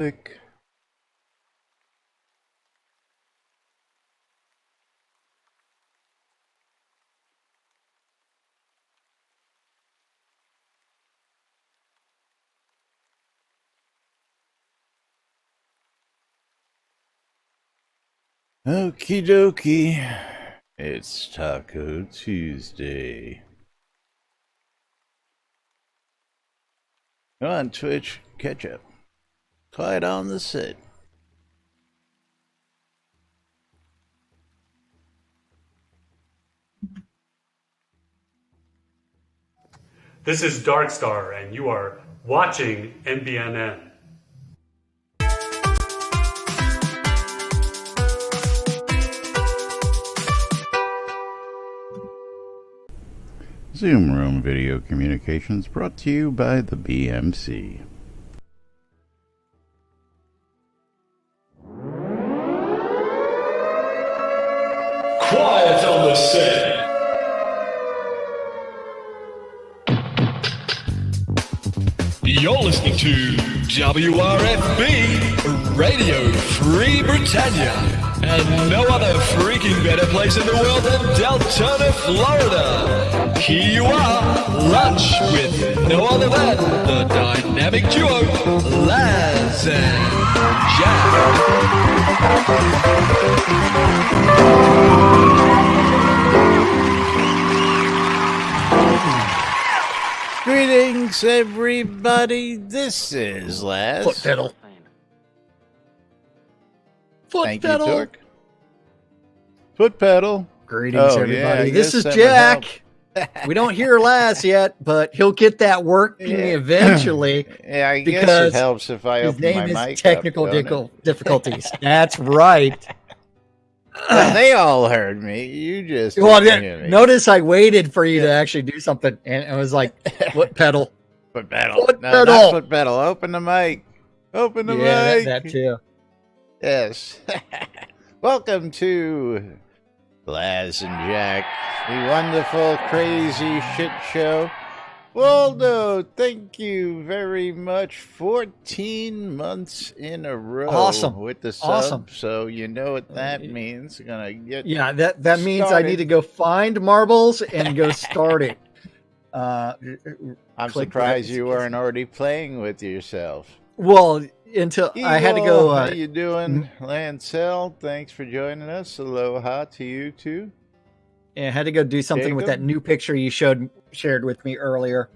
Click. Okie dokie. It's Taco Tuesday. Come on, Twitch, catch up. Quiet on the set. This is Darkstar, and you are watching NBNN. Zoom Room Video Communications brought to you by the BMC. Quiet on the set. You're listening to WRFB Radio Free Britannia, and no other freaking better place in the world than Deltona, Florida. Here you are, lunch with no other than the dynamic duo, Laz and Greetings, everybody. This is Laz. Foot pedal. Foot Thank pedal. you, Torque. Foot pedal. Greetings, Oh, everybody. yeah, This is that would Jack. We don't hear Laz yet, but he'll get that working eventually. Yeah, I guess because it helps if I His open my name mic is Technical up, don't it? Difficulties. That's right. Well, they all heard me. You just Well, didn't hear me. notice I waited for you to actually do something, and it was like, foot pedal. Foot pedal. Foot No, pedal. not foot pedal. Open the mic. Open the Yeah, mic. that too. Yes. Welcome to Laz and Jack, the wonderful, crazy shit show. Waldo, thank you very much. 14 months in a row Awesome. with the sub, Awesome. so you know what that means. Gonna get Yeah, that means I started. need to go find marbles and go start it. I'm click surprised that. you weren't already playing with yourself. Well, until I had to Eagle, go. how you doing, Lancel? Thanks for joining us. Aloha to you too. I had to go do something with that Jacob? new picture you shared with me earlier.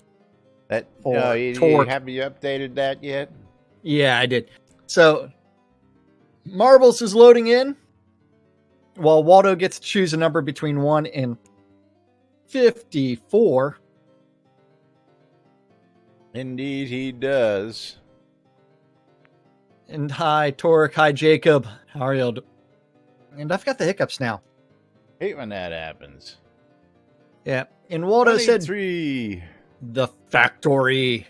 That For you Torque. have you updated that yet? Yeah, I did. So, Marbles is loading in, while Waldo gets to choose a number between 1 and 54. Indeed, he does. And hi, Torque. Hi, Jacob. How are you? And I've got the hiccups now. Hate when that happens. Yeah. And Waldo said 23. the factory.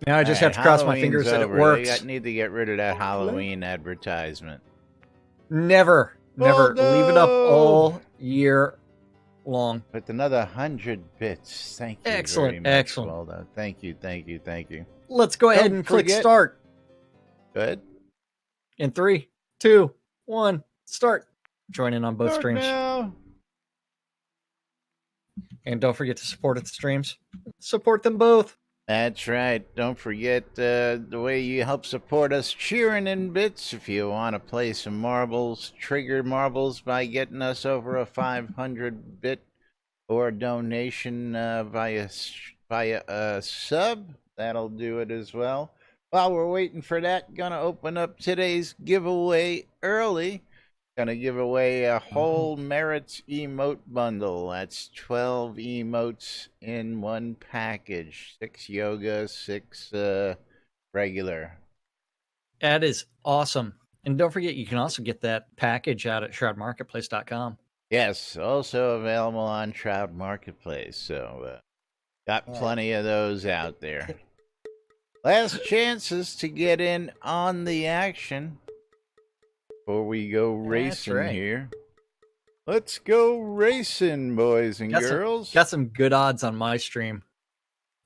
Now I just have to cross my fingers that it works. I need to get rid of that Halloween advertisement. Never Oh, leave it up no. all year long. With another 100 bits. Thank you Excellent, very much, excellent. Waldo. Thank you. Let's go ahead Don't and click forget- start. Good. In 3, 2, 1, start. Join in on both Start streams. now. And don't forget to support the streams. Support them both. That's right. Don't forget the way you help support us, cheering in bits. If you want to play some marbles, trigger marbles by getting us over a 500 bit or donation via a sub, that'll do it as well. While we're waiting for that, gonna open up today's giveaway early. Gonna give away a whole merits emote bundle. That's 12 emotes in one package. 6 yoga, 6 regular. That is awesome. And don't forget, you can also get that package out at shroudmarketplace.com. Yes, also available on Shroud Marketplace. So got plenty of those out there. Last chances to get in on the action before we go racing right. here. Let's go racing, boys and girls. Got some good odds on my stream.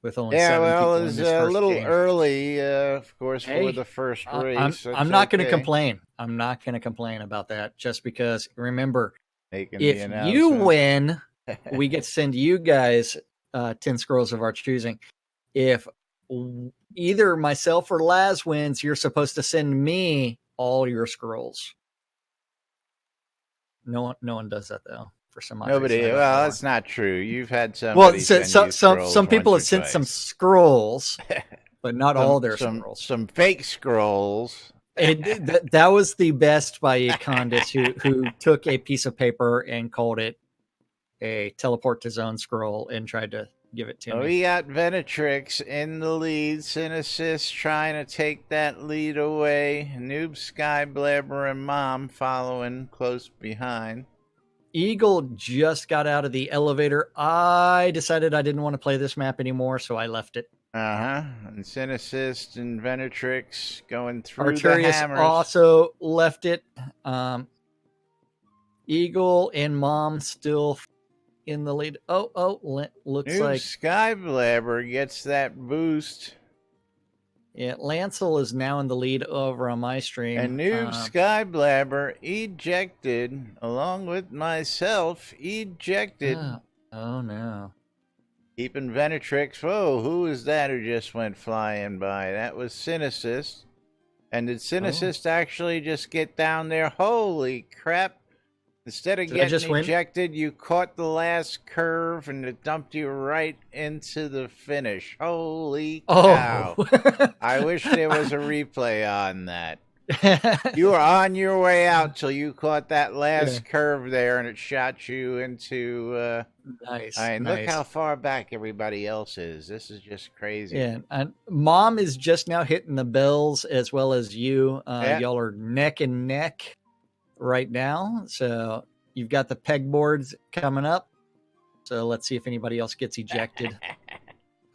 with only Yeah, 7 well, people it in was this a first little game. early, of course, Hey, for the first I'm race. I'm not going to complain. I'm not going to complain about that. Just because, remember, Making the if you announcement. win, we get to send you guys 10 scrolls of our choosing. If either myself or Laz wins, you're supposed to send me all your scrolls. No one does that though. For some odd Nobody. reason, I don't know Well, why. that's not true. You've had Well, somebody send you scrolls some people have once or sent some twice. scrolls, but not all their some scrolls. some fake scrolls. That was the best by Econdis, who took a piece of paper and called it a teleport to zone scroll and tried to give it to me. We got Venatrix in the lead. Synesis trying to take that lead away. Noob, Skyblabber, and Mom following close behind. Eagle just got out of the elevator. I decided I didn't want to play this map anymore, so I left it. And Synesis and Venatrix going through Arturius the hammers. also left it. Eagle and Mom still in the lead. Looks Noob like Skyblabber gets that boost. yeah, Lancel is now in the lead over on my stream. And Noob Skyblabber ejected, along with myself, ejected. Oh no. Keeping Venatrix. Whoa, who is that who just went flying by? That was Synesis. And did Synesis actually just get down there? Holy crap. Instead of getting ejected, you caught the last curve and it dumped you right into the finish. Holy cow. I wish there was a replay on that. You were on your way out till you caught that last curve there and it shot you into... Nice. Look how far back everybody else is. This is just crazy. Yeah, and Mom is just now hitting the bells as well as you. Y'all are neck and neck right now. So you've got the pegboards coming up. So let's see if anybody else gets ejected.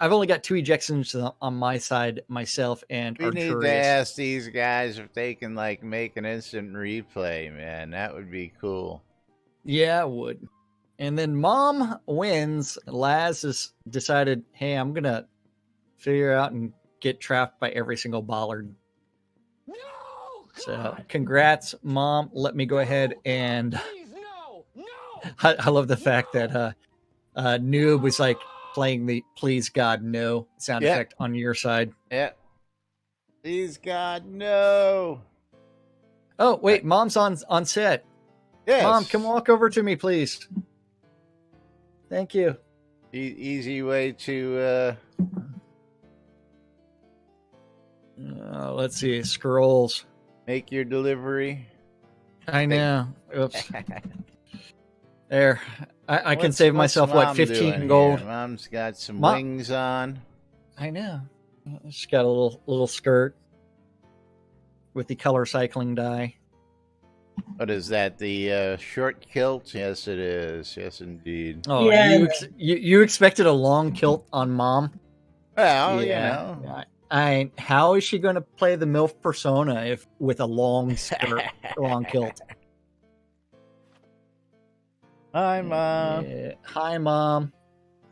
I've only got 2 ejections on my side, myself and We need Arturius. to ask these guys if they can like make an instant replay, man. That would be cool. Yeah, it would. And then Mom wins. Laz has decided, hey, I'm going to figure out and get trapped by every single bollard. No! So congrats, Mom. Let me go ahead and... Please, no! I love the fact that Noob was like playing the Please God No sound effect on your side. Yeah. Please God No. Oh, wait, Mom's on set. Yes. Mom, come walk over to me, please. Thank you. Easy way to... let's see. Scrolls. Make your delivery. I know. Oops. There. I can save myself, Mom 15 gold. Here? Mom's got some wings on. I know. She's got a little skirt with the color cycling dye. What is that? The short kilt? Yes, it is. Yes, indeed. Oh, yeah. You expected a long kilt on Mom? Well, you know. How is she going to play the MILF persona with a long skirt, long kilt? Hi, Mom. Yeah. Hi, Mom.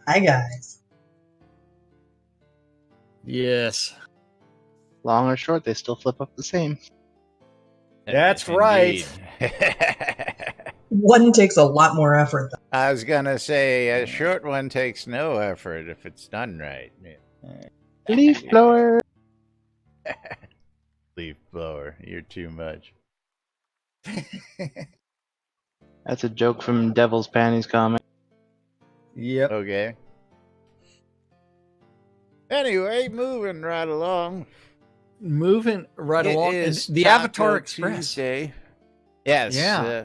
Hi, guys. Yes. Long or short, they still flip up the same. That's right. One takes a lot more effort. I was going to say, a short one takes no effort if it's done right. Leaf blower. Leaf blower. You're too much. That's a joke from Devil's Panties comic. Yep. Okay. Anyway, moving right along. Moving right along. Is The Taco Avatar Express. Tuesday. Yes. Yeah.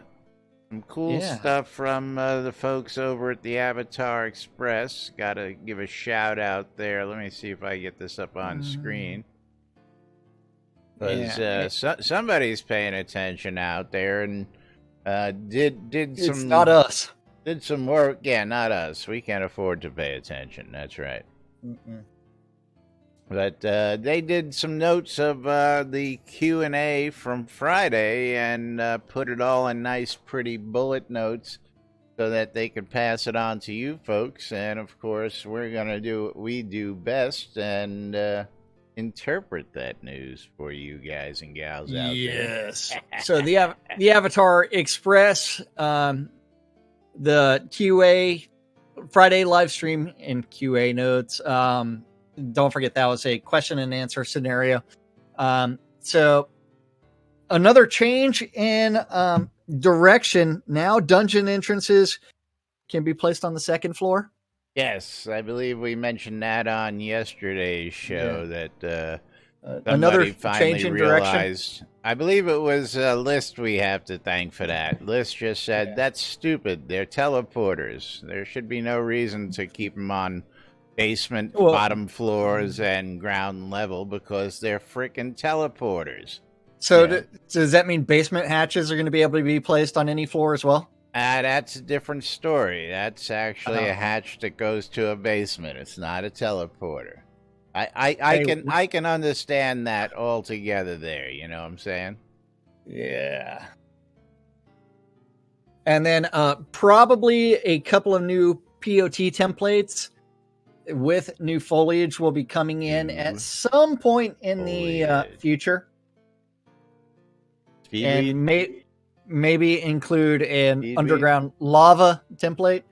Some cool stuff from the folks over at the Avatar Express. Got to give a shout out there. Let me see if I get this up on screen. Because somebody's paying attention out there and did It's some... not us. Did some work. Yeah, not us. We can't afford to pay attention. That's right. Mm-mm. But they did some notes of the Q&A from Friday and put it all in nice, pretty bullet notes so that they could pass it on to you folks. And of course, we're going to do what we do best and interpret that news for you guys and gals out Yes. So the Avatar Express, the QA Friday live stream and QA notes. Don't forget that was a question and answer scenario. So another change in direction. Now dungeon entrances can be placed on the second floor. Yes, I believe we mentioned that on yesterday's show that Another somebody finally change in direction. realized. I believe it was List we have to thank for that. List just said, that's stupid. They're teleporters. There should be no reason to keep them on basement, bottom floors, and ground level because they're freaking teleporters. So does that mean basement hatches are going to be able to be placed on any floor as well? That's a different story. That's actually a hatch that goes to a basement. It's not a teleporter. I can understand that altogether there. You know what I'm saying? Yeah. And then probably a couple of new POT templates with new foliage will be coming in at some point in the future. And maybe include an underground lava template.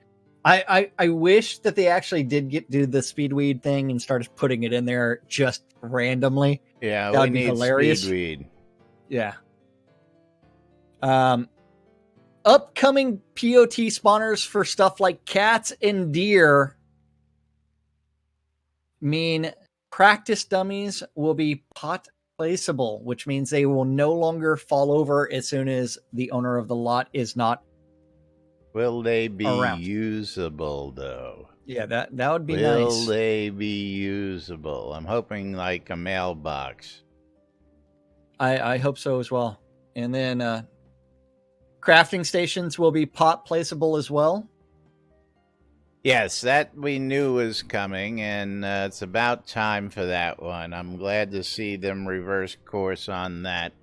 I wish that they actually did do the speedweed thing and started putting it in there just randomly. Yeah, that would we be need hilarious. speedweed. Yeah. Upcoming POT spawners for stuff like cats and deer mean practice dummies will be pot placeable, which means they will no longer fall over as soon as the owner of the lot is not. Will they be around. usable though? Yeah, that would be nice. Will they be usable? I'm hoping like a mailbox. I hope so as well. And then crafting stations will be pot placeable as well. Yes, that we knew was coming, and it's about time for that one. I'm glad to see them reverse course on that,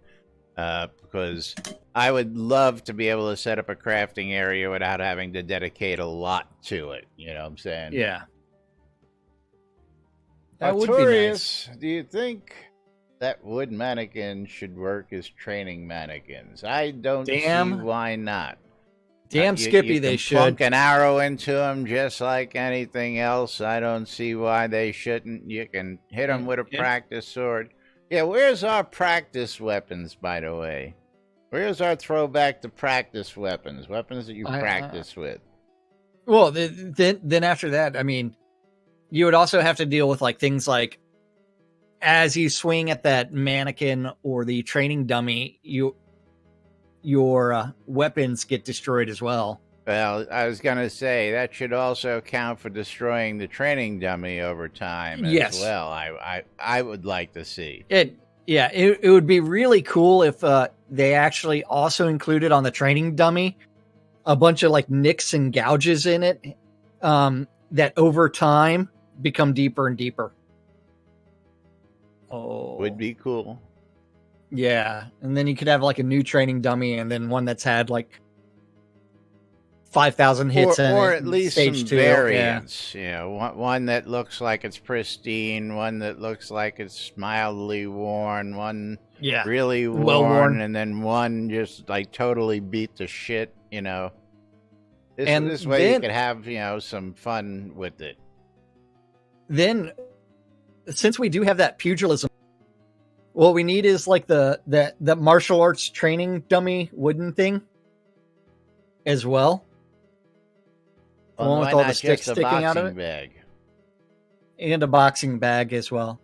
because I would love to be able to set up a crafting area without having to dedicate a lot to it. You know what I'm saying? Yeah. That would be Artorias, nice. do you think that wood mannequin should work as training mannequins? I don't see why not. Damn Skippy, you they can should. plunk an arrow into them just like anything else. I don't see why they shouldn't. You can hit them with a practice sword. Yeah, where's our practice weapons, by the way? Where's our throwback to practice weapons? Weapons that you practice with. Well, then after that, I mean, you would also have to deal with like things like as you swing at that mannequin or the training dummy, your weapons get destroyed as well. Well, I was going to say that should also count for destroying the training dummy over time as well. I would like to see. It would be really cool if they actually also included on the training dummy a bunch of like nicks and gouges in it that over time become deeper and deeper. Oh, would be cool. Yeah, and then you could have like a new training dummy, and then one that's had like 5,000 hits in it, or at least some stage 2. variants. Yeah. You know, one that looks like it's pristine, one that looks like it's mildly worn, one really worn, and then one just like totally beat to shit. You know, this way you could have some fun with it. Then, since we do have that pugilism. What we need is like the martial arts training dummy wooden thing as well. The one with all the sticks sticking out of it. Bag. And a boxing bag as well.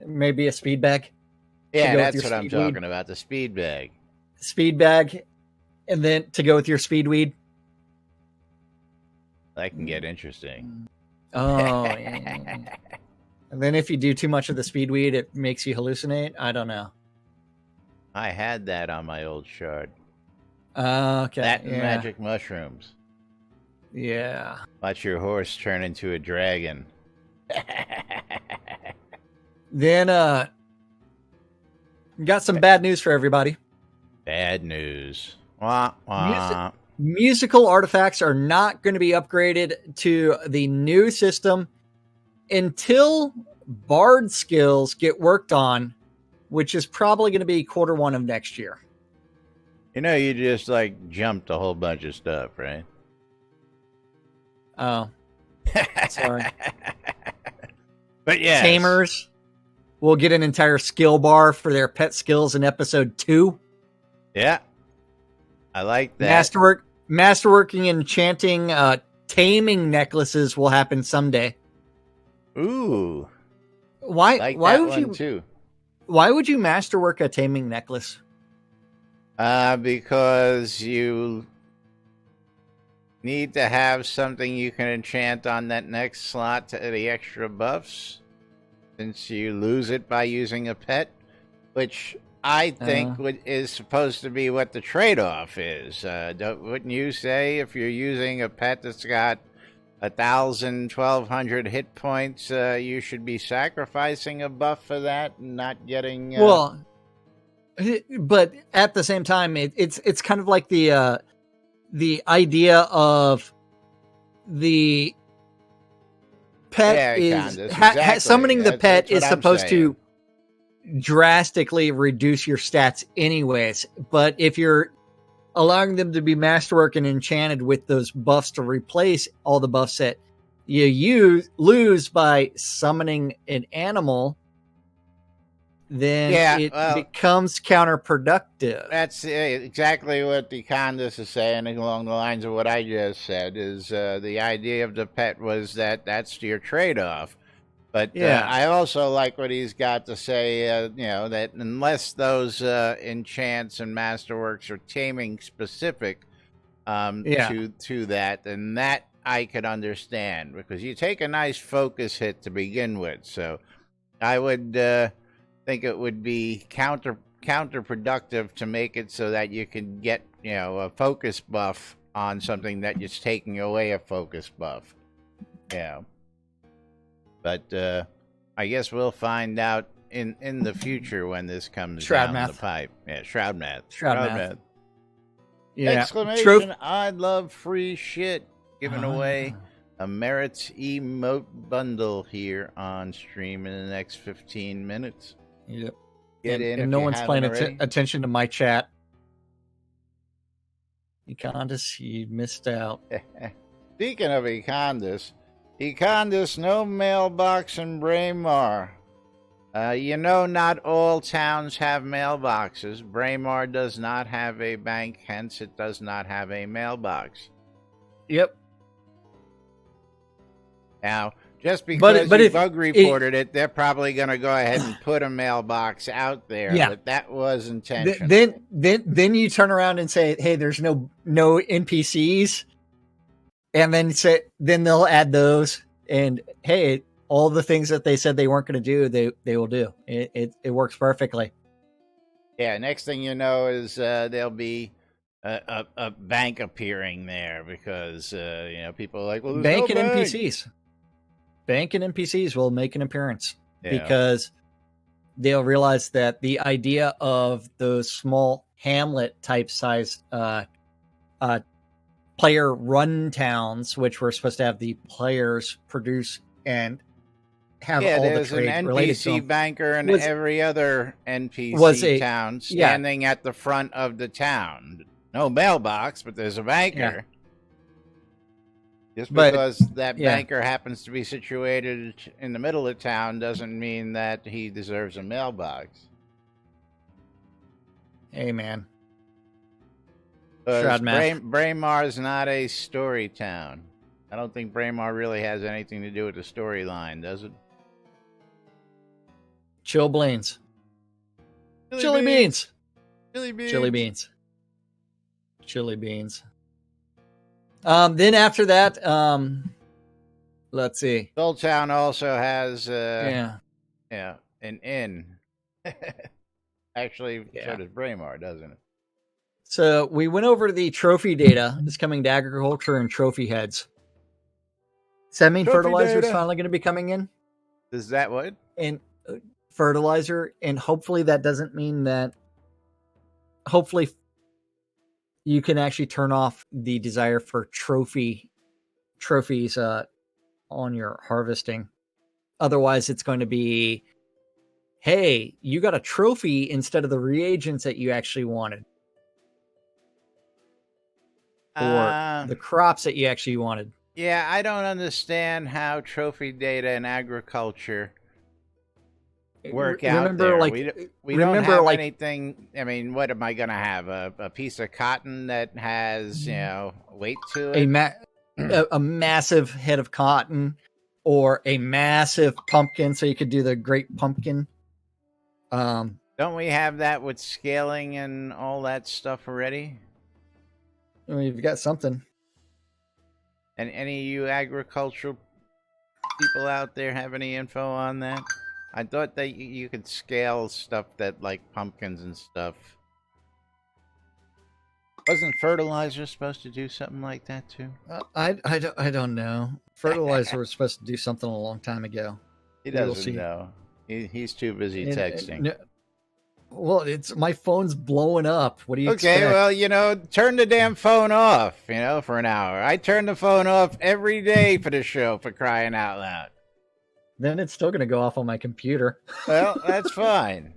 Maybe a speed bag. Yeah, that's what I'm talking about. The speed bag. Speed bag. And then to go with your speed weed. That can get interesting. Oh, yeah. And then if you do too much of the speed weed, it makes you hallucinate. I don't know. I had that on my old shard. Okay. That and magic mushrooms. Yeah. Watch your horse turn into a dragon. Then, got some bad news for everybody. Bad news. Wah, wah. musical artifacts are not going to be upgraded to the new system until bard skills get worked on, which is probably going to be Q1 of next year. You know, you just like jumped a whole bunch of stuff, right? Oh, sorry. But yeah, Tamers will get an entire skill bar for their pet skills in episode 2. Yeah, I like that. Masterworking, enchanting, taming necklaces will happen someday. Ooh, Why? like why that would one you? too? Why would you masterwork a taming necklace? Because you need to have something you can enchant on that next slot to the extra buffs, since you lose it by using a pet, which I think is supposed to be what the trade-off is. Wouldn't you say if you're using a pet that's got 1,000, 1,200 hit points, you should be sacrificing a buff for that and not getting... Well, but at the same time, it's kind of like the idea of the pet summoning the pet is supposed to drastically reduce your stats anyways. But if you're allowing them to be masterwork and enchanted with those buffs to replace all the buffs that you lose by summoning an animal, then it becomes counterproductive. That's exactly what the Condis is saying, along the lines of what I just said, is the idea of the pet was that that's your trade-off. But I also like what he's got to say, that unless those enchants and masterworks are taming specific to that, then that I could understand, because you take a nice focus hit to begin with. So I would think it would be counterproductive to make it so that you can get a focus buff on something that is taking away a focus buff. Yeah. But I guess we'll find out in the future when this comes down the pipe. Yeah, Shroud math. Shroud math. Yeah. Exclamation, I love free shit. Giving away a Merits emote bundle here on stream in the next 15 minutes. Yep. Get in and no one's paying attention to my chat. Econdis, you missed out. Speaking of Econdis, no mailbox in Braemar. Not all towns have mailboxes. Braemar does not have a bank, hence it does not have a mailbox. Yep. Now, just because you bug reported it, they're probably going to go ahead and put a mailbox out there. Yeah. But that was intentional. Then you turn around and say, "Hey, there's no NPCs," and then they'll add those. And hey, all the things that they said they weren't going to do, they will do. It works perfectly. Yeah. Next thing you know is there'll be a bank appearing there, because people are like, well, there's bank no and bank. NPCs. Bank and NPCs will make an appearance because they'll realize that the idea of those small hamlet type size player run towns, which were supposed to have the players produce and have all the trade related to them. There's an NPC banker in every other NPC town standing at the front of the town. No mailbox, but there's a banker. Yeah. Just because that banker happens to be situated in the middle of town doesn't mean that he deserves a mailbox. Hey, man. Braemar is not a story town. I don't think Braemar really has anything to do with the storyline, does it? Chili beans. Chili beans. Then after that, let's see. Soul Town also has an inn. Actually, so does Braemar, doesn't it? So we went over the trophy data. It's coming to agriculture and trophy heads. Does that mean fertilizer is finally going to be coming in? Is that what? And fertilizer, and hopefully that doesn't mean that. Hopefully, you can actually turn off the desire for trophies on your harvesting. Otherwise, it's going to be, hey, you got a trophy instead of the reagents that you actually wanted, or the crops that you actually wanted. Yeah, I don't understand how trophy data in agriculture work out there. We don't have anything. I mean, what am I going to have? A piece of cotton that has, weight to it? A massive head of cotton, or a massive pumpkin, so you could do the great pumpkin. Don't we have that with scaling and all that stuff already? You've got something. And any of you agricultural people out there have any info on that? I thought that you could scale stuff that, like pumpkins and stuff. Wasn't fertilizer supposed to do something like that too? I don't know. Fertilizer was supposed to do something a long time ago. He doesn't know. He's too busy texting. Well, my phone's blowing up. What do you expect? Okay, well, turn the damn phone off, for an hour. I turn the phone off every day for the show, for crying out loud. Then it's still going to go off on my computer. Well, that's fine.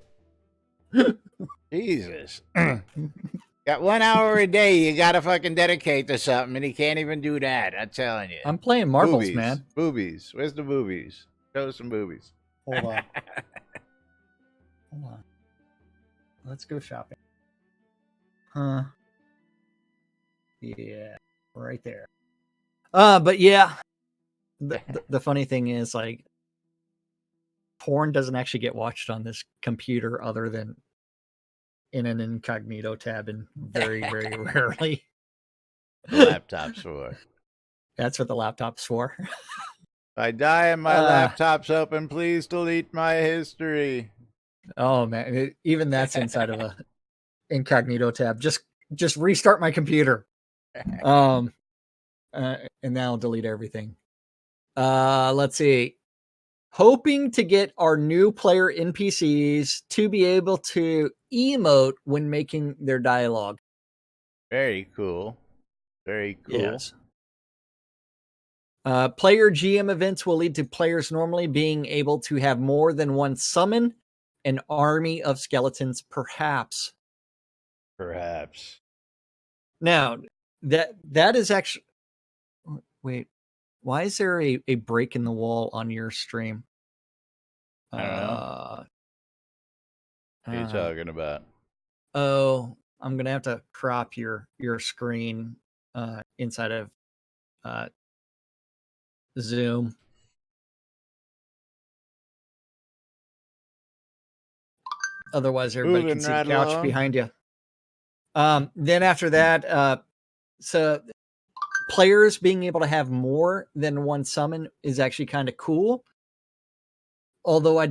Jesus. Got 1 hour a day you got to fucking dedicate to something, and he can't even do that. I'm telling you. I'm playing marbles, man. Boobies. Where's the boobies? Show some boobies. Hold on. Hold on. Let's go shopping. Huh. Yeah. Right there. But yeah. The funny thing is, like, porn doesn't actually get watched on this computer other than in an incognito tab, and very, very rarely. The laptop's for. That's what the laptop's for. If I die and my laptop's open, please delete my history. Oh man, even that's inside of a incognito tab. Just restart my computer. And that'll delete everything. Let's see. Hoping to get our new player NPCs to be able to emote when making their dialogue. Very cool. Very cool. Yes. Player GM events will lead to players normally being able to have more than one summon an army of skeletons, perhaps. Perhaps. Now, that is actually... Wait. Why is there a break in the wall on your stream? I don't know. What are you talking about? Oh, I'm going to have to crop your screen inside of Zoom. Otherwise, everybody can see the couch behind you. Then after that, so players being able to have more than one summon is actually kind of cool. Although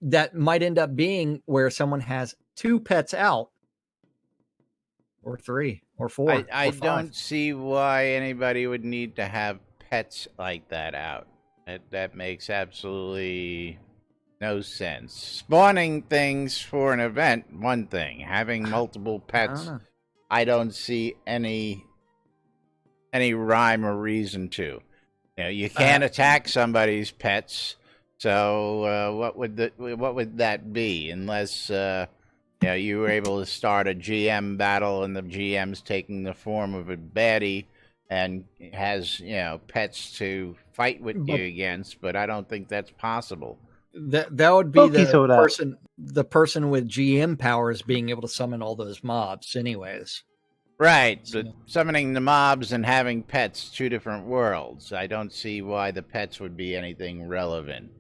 that might end up being where someone has 2 pets out, or 3, or 4. I don't see why anybody would need to have pets like that out. That makes absolutely no sense. Spawning things for an event, one thing. Having multiple pets, I don't see any rhyme or reason to. You can't attack somebody's pets. So what would that be? Unless you were able to start a GM battle and the GM's taking the form of a baddie and has pets to fight with you against. But I don't think that's possible. That would be the person with GM powers being able to summon all those mobs, anyways. Right, but summoning the mobs and having pets, 2 different worlds. I don't see why the pets would be anything relevant.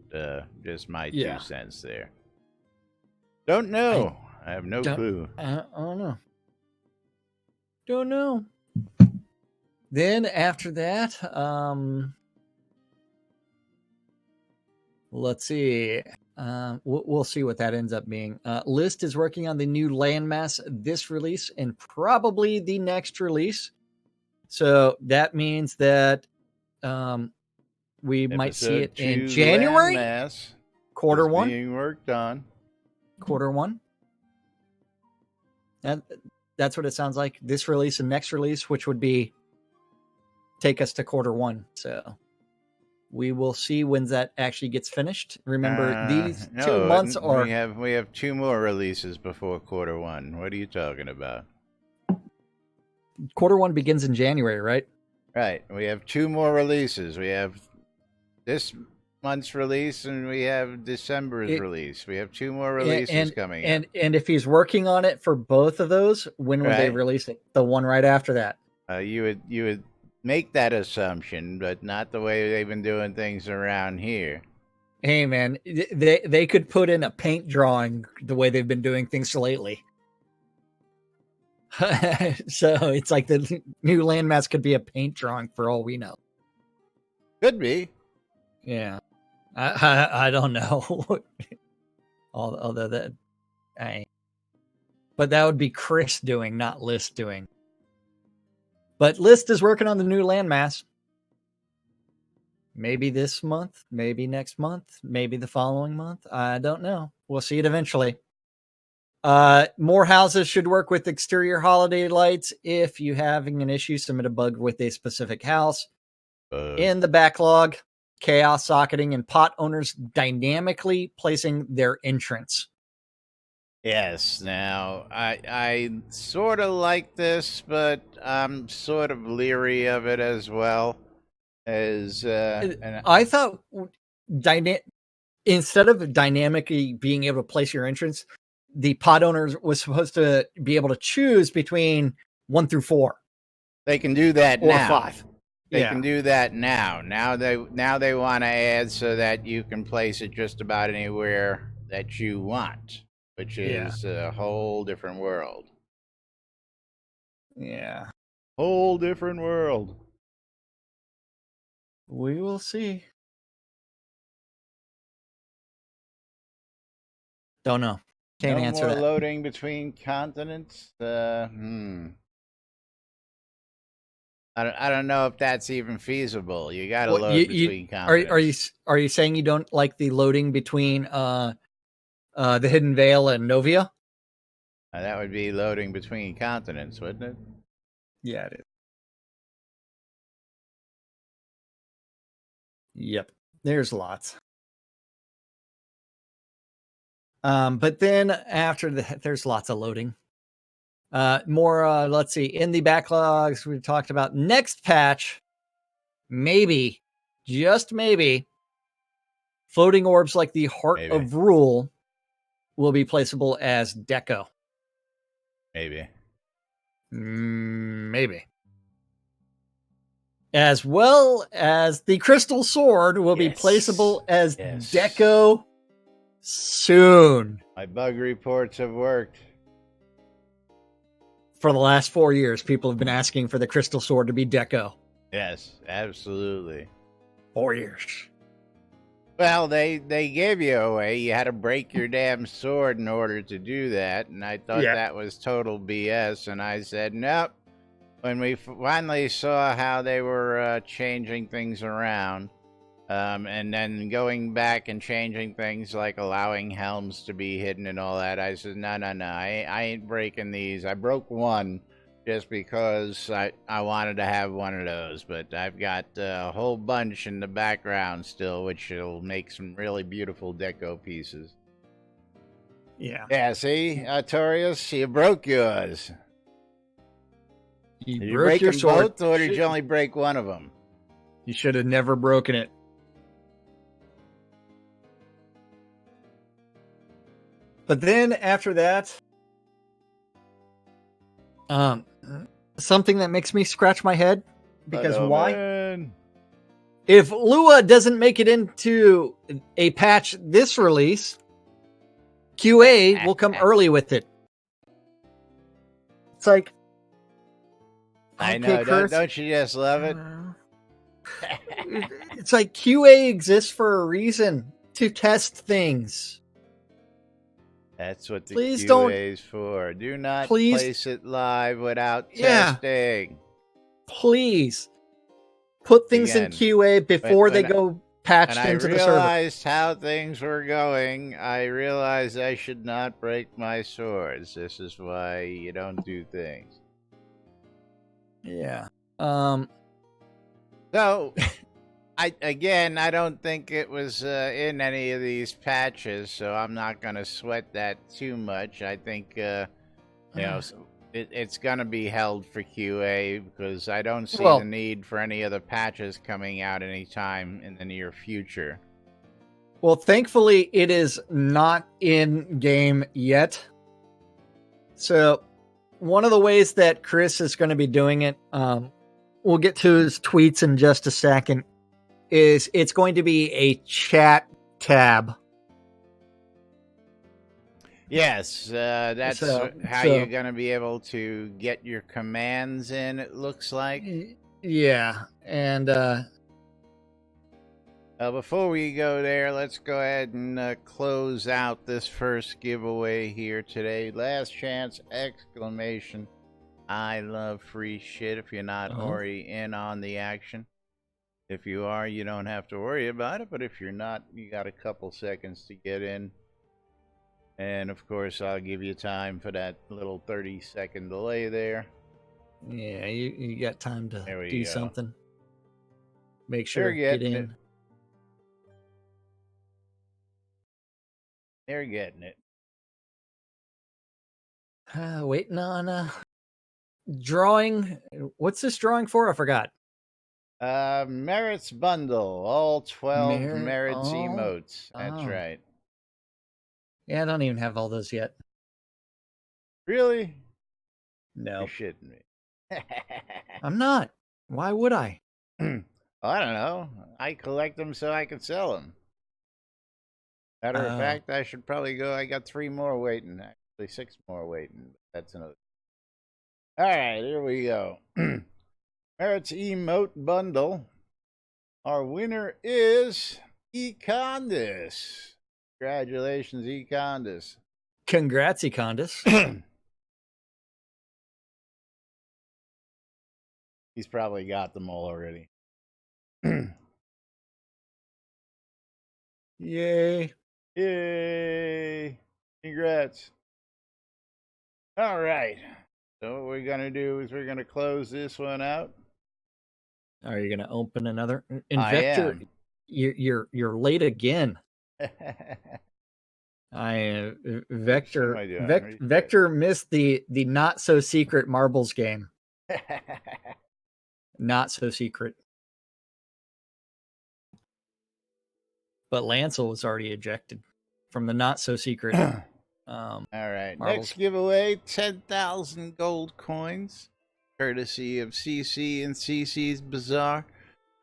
Just my 2 cents there. Don't know. I have no clue. I don't know. Don't know. Then after that, let's see. We'll see what that ends up being. List is working on the new landmass this release and probably the next release. So that means that we might see it in January. Quarter 1. Being worked on. Quarter 1. That's what it sounds like. This release and next release, which would be take us to Q1. So we will see when that actually gets finished. Remember, these 2 months are... We have 2 more releases before Q1. What are you talking about? Q1 begins in January, right? Right. We have 2 more releases. We have this month's release and we have December's release. We have 2 more releases coming up. And if he's working on it for both of those, when would they release it? The one right after that? You would make that assumption, but not the way they've been doing things around here. Hey, man, they could put in a paint drawing the way they've been doing things lately. So it's like the new landmass could be a paint drawing for all we know. Could be. Yeah. I don't know. Although that, but that would be Chris doing, not List doing. But List is working on the new landmass. Maybe this month, maybe next month, maybe the following month. I don't know. We'll see it eventually. More houses should work with exterior holiday lights. If you're having an issue, submit a bug with a specific house. In the backlog, chaos socketing and pot owners dynamically placing their entrance. Yes. Now, I sort of like this, but I'm sort of leery of it as well. I thought instead of dynamically being able to place your entrance, the pot owners was supposed to be able to choose between 1 through 4. They can do that or now. 5. They can do that now. Now they want to add so that you can place it just about anywhere that you want, which is a whole different world. Yeah. Whole different world. We will see. Don't know. Can't answer more that. Loading between continents. I don't know if that's even feasible. You got to load between continents. Are you saying you don't like the loading between the Hidden Vale and Novia? That would be loading between continents, wouldn't it? Yeah, it is. Yep. There's lots. But then after there's lots of loading. More, let's see, in the backlogs, we talked about next patch, maybe, just maybe, floating orbs like the Heart of Rule will be placeable as deco. Maybe. Maybe. As well as the Crystal Sword will be placeable as deco soon. My bug reports have worked. For the last 4 years, people have been asking for the Crystal Sword to be deco. Yes, absolutely. 4 years. Well, they gave you a way. You had to break your damn sword in order to do that, and I thought that was total BS, and I said, nope. When we finally saw how they were changing things around, and then going back and changing things like allowing helms to be hidden and all that, I said, no, I ain't breaking these. I broke one just because I wanted to have one of those, but I've got a whole bunch in the background still, which will make some really beautiful deco pieces. Yeah. Yeah, see, Torius, you broke yours. Did you break your sword, both, or did you only break one of them? You should have never broken it. But then after that, something that makes me scratch my head, because why? Man. If Lua doesn't make it into a patch this release, QA will come early with it. It's like, I know, don't you just love it? It's like QA exists for a reason, to test things. That's what the QA is for. Do not place it live without testing. Please put things in QA before they go patched and I into the server. realized how things were going. I realized I should not break my swords. This is why you don't do things. Yeah. So, I don't think it was in any of these patches, so I'm not going to sweat that too much. I think it's going to be held for QA because I don't see the need for any other patches coming out anytime in the near future. Well, thankfully, it is not in game yet. So, one of the ways that Chris is going to be doing it, we'll get to his tweets in just a second, is it's going to be a chat tab. Yes, that's how you're going to be able to get your commands in, it looks like. Yeah, and before we go there, let's go ahead and close out this first giveaway here today. Last chance, exclamation. I love free shit if you're not already in on the action. If you are, you don't have to worry about it, but if you're not, you got a couple seconds to get in. And of course, I'll give you time for that little 30-second delay there. Yeah, you got time to do something. Make sure They're get getting in. it. They're getting it. Waiting on drawing. What's this drawing for? I forgot. Merits bundle. All 12 merits emotes. That's right. Yeah, I don't even have all those yet. Really? No. You're shitting me. I'm not. Why would I? I don't know. I collect them so I can sell them. Matter of fact, I should probably go. I got 3 more waiting. Actually, 6 more waiting. That's another. All right, here we go. Merits emote bundle. Our winner is Econdis. Congratulations, Econdis. Congrats, Econdis. He's probably got them all already. Yay. Yay. Congrats. All right. So what we're going to do is we're going to close this one out. Are you going to open another? Vector, you're late again. Vector missed the not so secret marbles game. Not so secret. But Lancel was already ejected from the not so secret. All right. Marbles. Next giveaway, 10,000 gold coins, courtesy of CC and CC's Bazaar.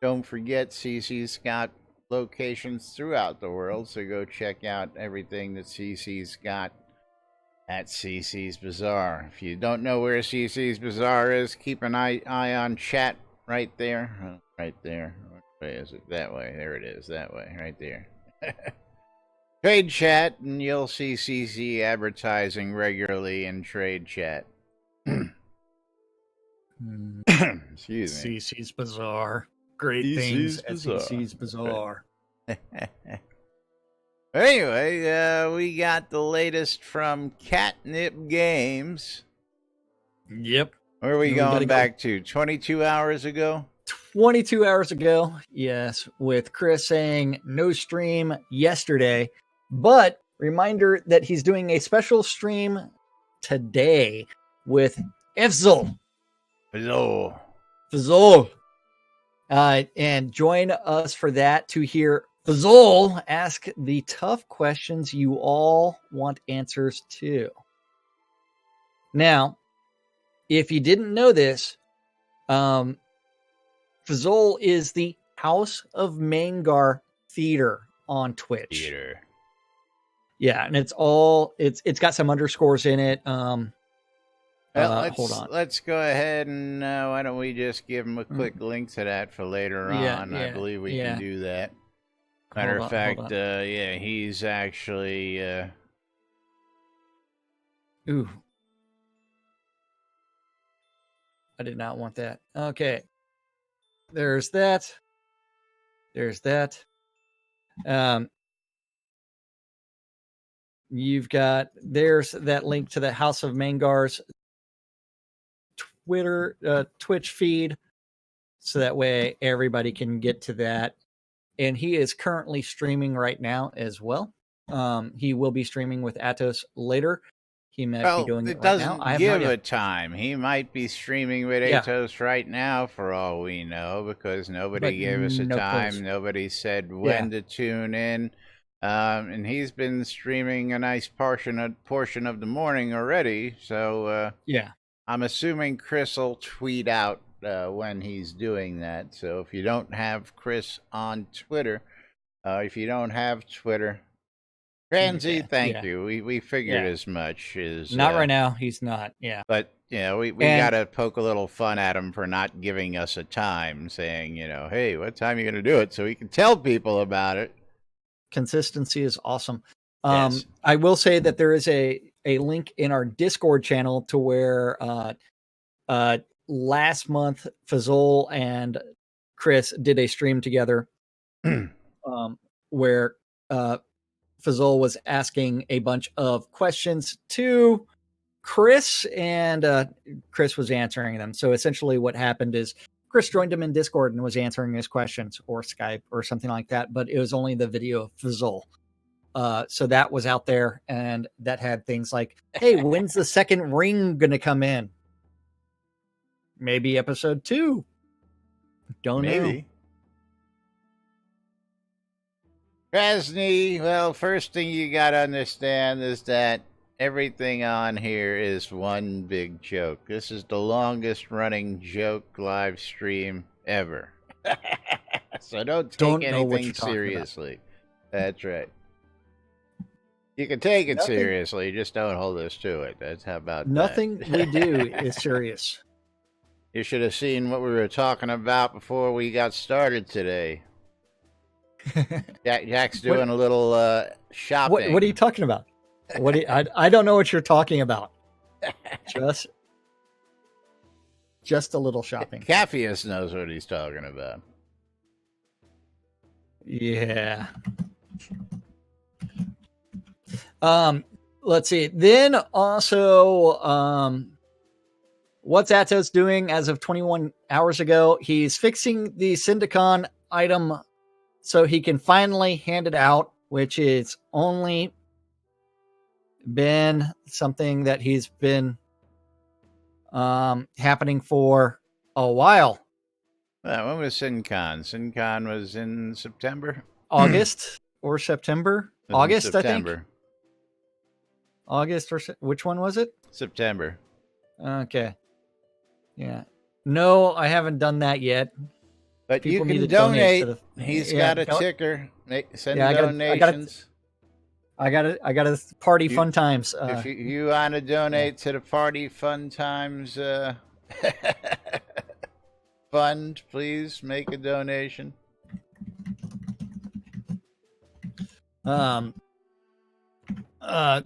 Don't forget, CC's got locations throughout the world, so go check out everything that CC's got at CC's Bazaar. If you don't know where CC's Bazaar is, keep an eye on chat right there. Oh, right there. What way is it? That way. There it is. That way. Right there. Trade chat, and you'll see CC advertising regularly in trade chat. Excuse me. CC's Bazaar. Great things at CC's Bazaar. Anyway, we got the latest from Catnip Games. Yep. Where are we going back to? 22 hours ago? 22 hours ago, yes, with Chris saying no stream yesterday. But reminder that he's doing a special stream today with Fzul. Fzul. And join us for that to hear Fzul ask the tough questions you all want answers to. Now, if you didn't know this, Fzul is the House of Mangar Theater on Twitch. Yeah, and it's got some underscores in it. Hold on. Let's go ahead and why don't we just give him a quick link to that for later on? I believe we can do that. Matter of fact, he's actually. Ooh. I did not want that. Okay. There's that. There's that. You've got, there's that link to the House of Mangar's Twitch feed, so that way everybody can get to that. And he is currently streaming right now as well. He will be streaming with Atos later. He might be Well, doing it it right now. doesn't I have no give idea. a time. He might be streaming with Yeah. Atos right now, for all we know, because nobody But gave us a no time. clues. Nobody said when to tune in. And he's been streaming a nice portion of the morning already. So Yeah. I'm assuming Chris will tweet out when he's doing that. So if you don't have Chris on Twitter, if you don't have Twitter, Ramsey, Okay, thank yeah. you. We figured Yeah. as much. Not right now. He's not. Yeah. But we And- got to poke a little fun at him for not giving us a time, saying, hey, what time are you going to do it, so we can tell people about it. Consistency is awesome. Yes. I will say that there is a link in our Discord channel to where last month Fazol and Chris did a stream together where Fazol was asking a bunch of questions to Chris, and Chris was answering them. So essentially what happened is Chris joined him in Discord and was answering his questions, or Skype or something like that, but it was only the video of Fazol. So that was out there, and that had things like, hey, when's the second ring going to come in? Maybe episode 2. Don't know. Maybe. Krasny, well, first thing you got to understand is that everything on here is one big joke. This is the longest running joke live stream ever. So don't take anything seriously. That's right. You can take it seriously, just don't hold us to it. That's how about nothing that. we do is serious. You should have seen what we were talking about before we got started today. Jack's doing a little shopping. What are you talking about? I don't know what you're talking about. Just a little shopping. Capheus knows what he's talking about. Yeah. Let's see. Then also, what's Atos doing as of 21 hours ago? He's fixing the Syndicon item so he can finally hand it out, which is only been something that he's been happening for a while. When was SynCon? SynCon was in September? August or September? August, September. I think. August or which one was it? September. Okay. Yeah. No, I haven't done that yet. But People you need can to donate donate. to He's got a ticker. Send Yeah, donations. I got a party fun times. If you want to donate to the party fun times fund, please make a donation.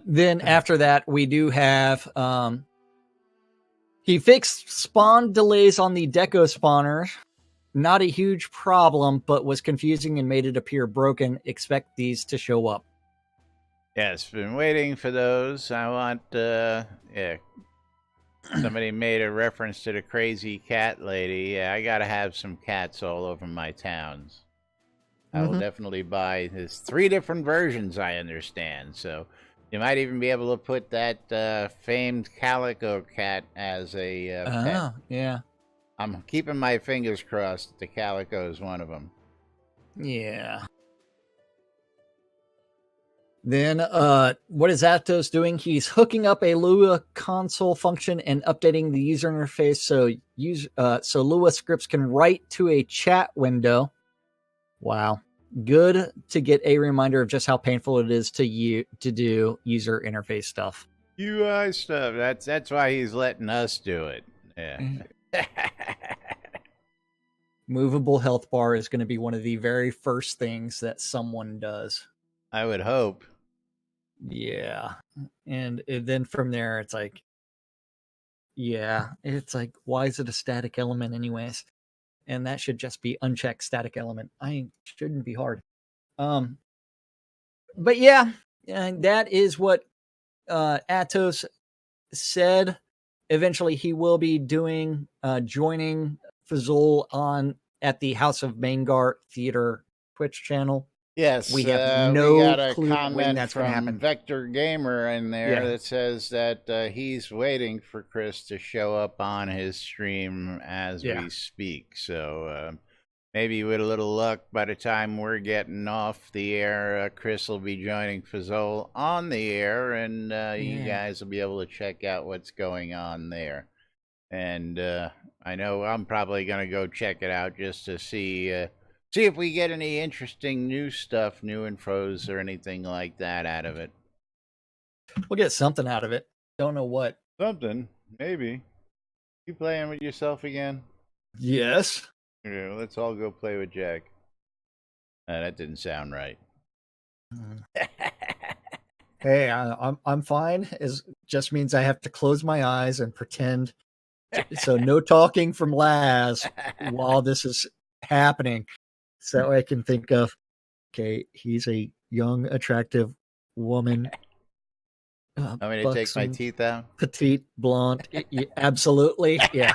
Then after that, we do have he fixed spawn delays on the deco spawner. Not a huge problem, but was confusing and made it appear broken. Expect these to show up. Yes, been waiting for those. I want, somebody made a reference to the crazy cat lady. Yeah, I gotta have some cats all over my towns. I will definitely buy. There's 3 different versions, I understand. So you might even be able to put that famed calico cat as a pet. Yeah. I'm keeping my fingers crossed that the calico is one of them. Yeah. Then, what is Atos doing? He's hooking up a Lua console function and updating the user interface so Lua scripts can write to a chat window. Wow. Good to get a reminder of just how painful it is to do user interface stuff. UI stuff. That's why he's letting us do it. Yeah. Movable health bar is going to be one of the very first things that someone does. I would hope. Yeah. And then from there, it's like, why is it a static element anyways? And that should just be unchecked static element. Shouldn't be hard. But yeah, that is what Atos said. Eventually, he will be joining Fazul on at the House of Mangar Theater Twitch channel. Yes, We have we no got a clue when comment that's going to from happen. Vector Gamer in there Yeah. that says that he's waiting for Chris to show up on his stream as Yeah. we speak. So maybe with a little luck, by the time we're getting off the air, Chris will be joining Fazol on the air, and you Yeah. guys will be able to check out what's going on there. And I know I'm probably going to go check it out just to see if we get any interesting new stuff, new infos, or anything like that out of it. We'll get something out of it. Don't know what. Something, maybe. You playing with yourself again? Yes. Yeah, let's all go play with Jack. That didn't sound right. Hey, I'm fine. It just means I have to close my eyes and pretend. So no talking from Laz while this is happening. So I can think of, okay, he's a young, attractive woman. Want me to take my buxom, teeth out? petite, blonde. Absolutely, yeah.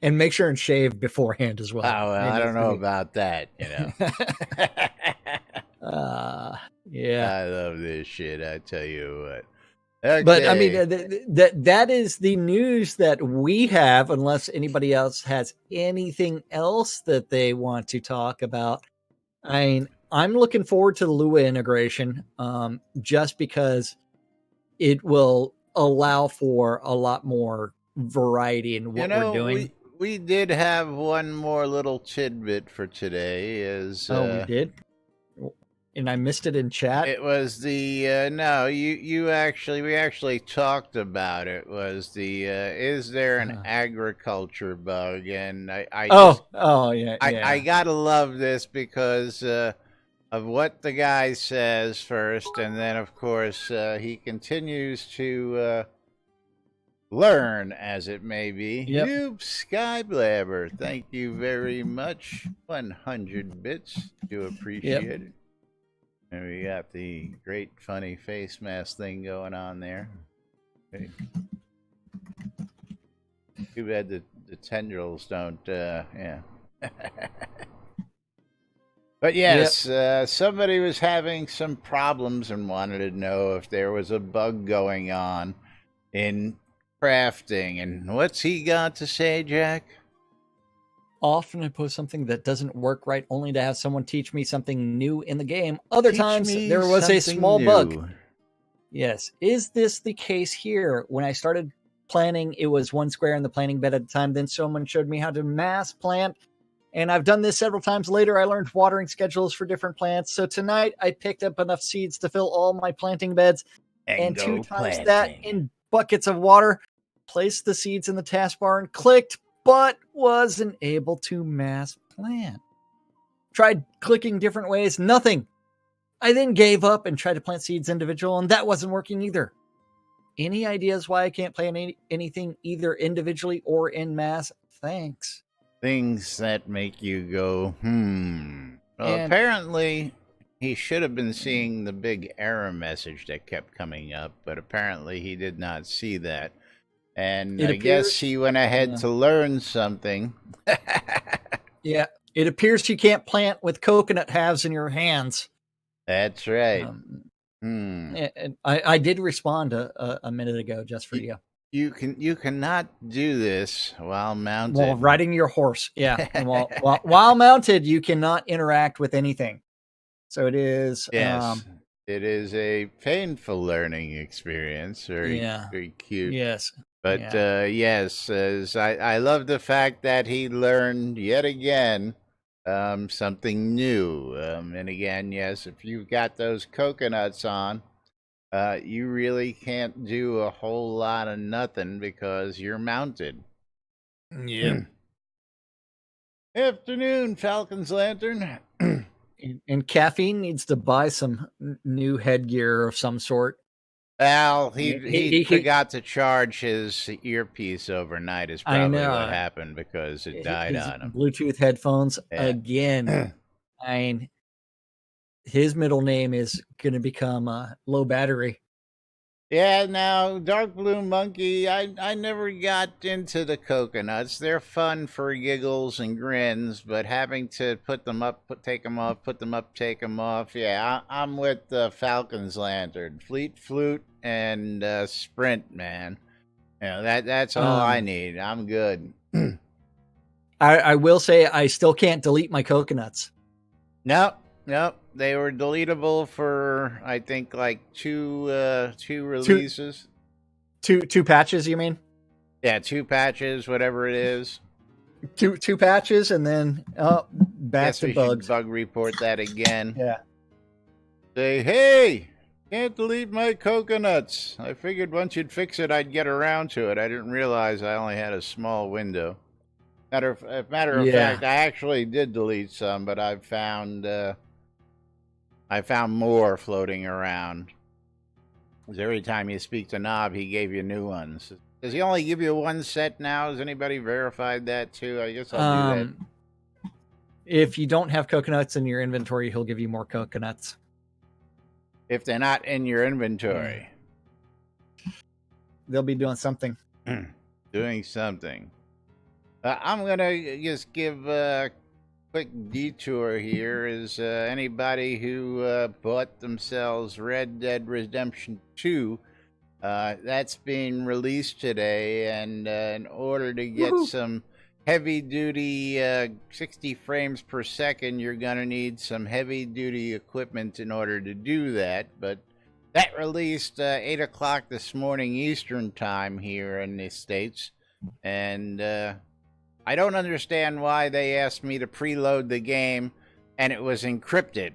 And make sure and shave beforehand as well. Oh, well, I don't know about that, you know. Yeah. I love this shit, I tell you what. Okay. But I mean, that is the news that we have, unless anybody else has anything else that they want to talk about. I mean, I'm looking forward to the Lua integration, just because it will allow for a lot more variety in what we're doing. We did have one more little tidbit for today. We did? And I missed it in chat. It was the no, we actually talked about it. Was the is there an agriculture bug? And I gotta love this because of what the guy says first, and then of course he continues to learn as it may be. Yep. Noob Skyblabber, thank you very much. 100 bits, do appreciate it. And we got the great funny face mask thing going on there. Okay. Too bad the tendrils don't, yeah. But yes, somebody was having some problems and wanted to know if there was a bug going on in crafting. And what's he got to say, Jack? Often I post something that doesn't work right only to have someone teach me something new in the game. Other times there was a small bug. Yes. Is this the case here? When I started planting, it was one square in the planting bed at a time. Then someone showed me how to mass plant. And I've done this several times later. I learned watering schedules for different plants. So tonight I picked up enough seeds to fill all my planting beds. And 2 times that in buckets of water. Placed the seeds in the taskbar and clicked, but wasn't able to mass plant. Tried clicking different ways, nothing. I then gave up and tried to plant seeds individual, and that wasn't working either. Any ideas why I can't plant anything either individually or in mass? Thanks. Things that make you go, Well, apparently he should have been seeing the big error message that kept coming up, but apparently he did not see that. And I guess he went ahead to learn something. Yeah, it appears you can't plant with coconut halves in your hands. That's right. And I did respond a minute ago just for you. You cannot do this while mounted. While riding your horse, yeah. And while mounted, you cannot interact with anything. So it is. Yes. It is a painful learning experience. Very cute. Yes. But yes, I love the fact that he learned yet again something new. And again, yes, if you've got those coconuts on, you really can't do a whole lot of nothing because you're mounted. Yeah. Afternoon, Falcon's Lantern. And Caffeine needs to buy some new headgear of some sort. Well, he forgot to charge his earpiece overnight is probably what happened because it died on him. Bluetooth headphones again. I mean, his middle name is going to become Low Battery. Yeah, now Dark Blue Monkey, I never got into the coconuts. They're fun for giggles and grins, but having to put them up, take them off, put them up, take them off. Yeah, I'm with Falcon's Lantern, Fleet Flute, and Sprint, man. You know, that's all I need. I'm good. I will say I still can't delete my coconuts. Nope. They were deletable for I think like two releases. Two patches, you mean? Yeah, 2 patches, whatever it is. Two patches, and then back Guess to we bugs. should bug report that again. Yeah. Say, hey, can't delete my coconuts. I figured once you'd fix it, I'd get around to it. I didn't realize I only had a small window. Matter of fact, I actually did delete some, but I found more floating around. Because every time you speak to Knob, he gave you new ones. Does he only give you one set now? Has anybody verified that too? I guess I'll do that. If you don't have coconuts in your inventory, he'll give you more coconuts. If they're not in your inventory. They'll be doing something. Doing something. I'm going to just give a quick detour here. Is anybody who bought themselves Red Dead Redemption 2, that's being released today, and in order to get some heavy-duty 60 frames per second, you're going to need some heavy-duty equipment in order to do that, but that released 8 o'clock this morning Eastern time here in the States, and I don't understand why they asked me to preload the game, and it was encrypted.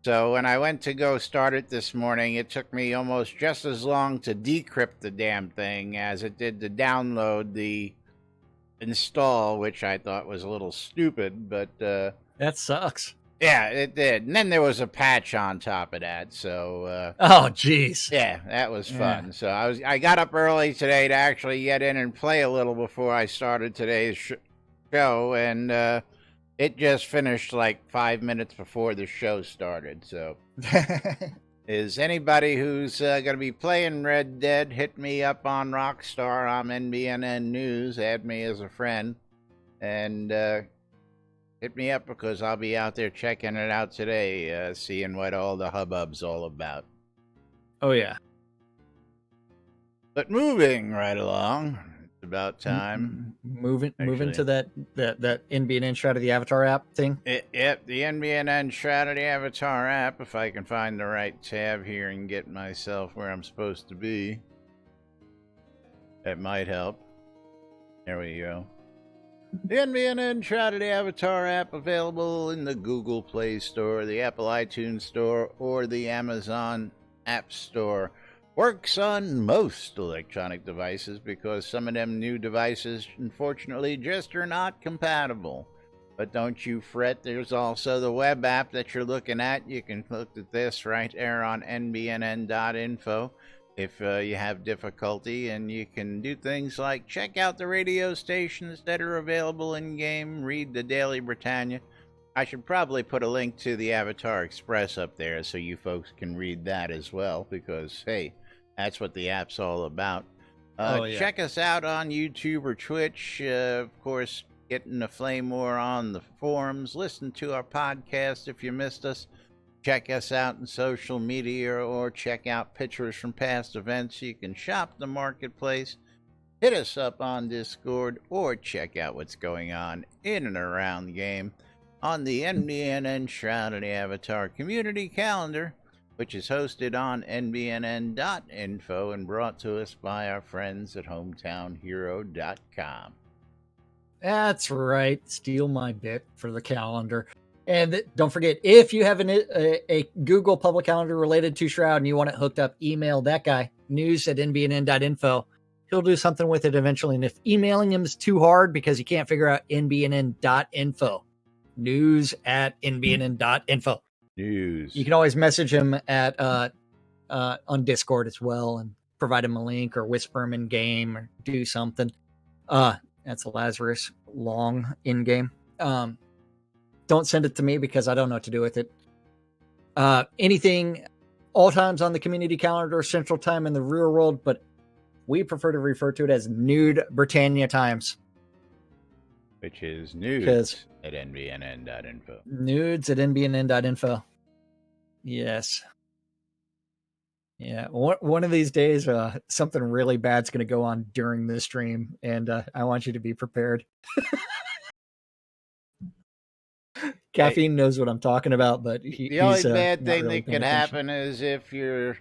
So when I went to go start it this morning, it took me almost just as long to decrypt the damn thing as it did to download the install, which I thought was a little stupid, but that sucks. Yeah, it did. And then there was a patch on top of that, so oh jeez. Yeah, that was fun. So I got up early today to actually get in and play a little before I started today's show, and it just finished like 5 minutes before the show started. So is anybody who's going to be playing Red Dead, hit me up on Rockstar. I'm NBNN News. Add me as a friend, and hit me up because I'll be out there checking it out today, seeing what all the hubbub's all about. Oh yeah. But moving right along, it's about time. Moving to that NBNN Shroud of the Avatar app thing. Yep, the NBNN Shroud of the Avatar app. If I can find the right tab here and get myself where I'm supposed to be, that might help. There we go. The NBNN Shroud of the Avatar app available in the Google Play Store, the Apple iTunes Store, or the Amazon App Store. Works on most electronic devices because some of them new devices, unfortunately, just are not compatible. But don't you fret, there's also the web app that you're looking at. You can look at this right there on nbnn.info. If you have difficulty, and you can do things like check out the radio stations that are available in-game, read the Daily Britannia. I should probably put a link to the Avatar Express up there so you folks can read that as well, because, hey, that's what the app's all about. Check us out on YouTube or Twitch. Of course, getting the flame war on the forums. Listen to our podcast if you missed us. Check us out in social media, or check out pictures from past events. You can shop the marketplace, hit us up on Discord, or check out what's going on in and around the game on the NBNN Shroud of the Avatar community calendar, which is hosted on nbnn.info and brought to us by our friends at hometownhero.com. That's right. Steal my bit for the calendar. And don't forget, if you have a Google public calendar related to Shroud and you want it hooked up, email that guy, news@nbnn.info. He'll do something with it eventually. And if emailing him is too hard because he can't figure out nbnn.info, news@nbnn.info. News. You can always message him at on Discord as well and provide him a link or whisper him in game or do something. That's Lazarus long in game. Don't send it to me because I don't know what to do with it. Anything, all times on the community calendar, Central Time in the real world, but we prefer to refer to it as Nude Britannia times. Which is nudes at nbnn.info. Nudes at nbnn.info. Yes. Yeah. One of these days, something really bad's going to go on during this stream, and I want you to be prepared. Caffeine knows what I'm talking about, but the only bad thing really that could happen is if your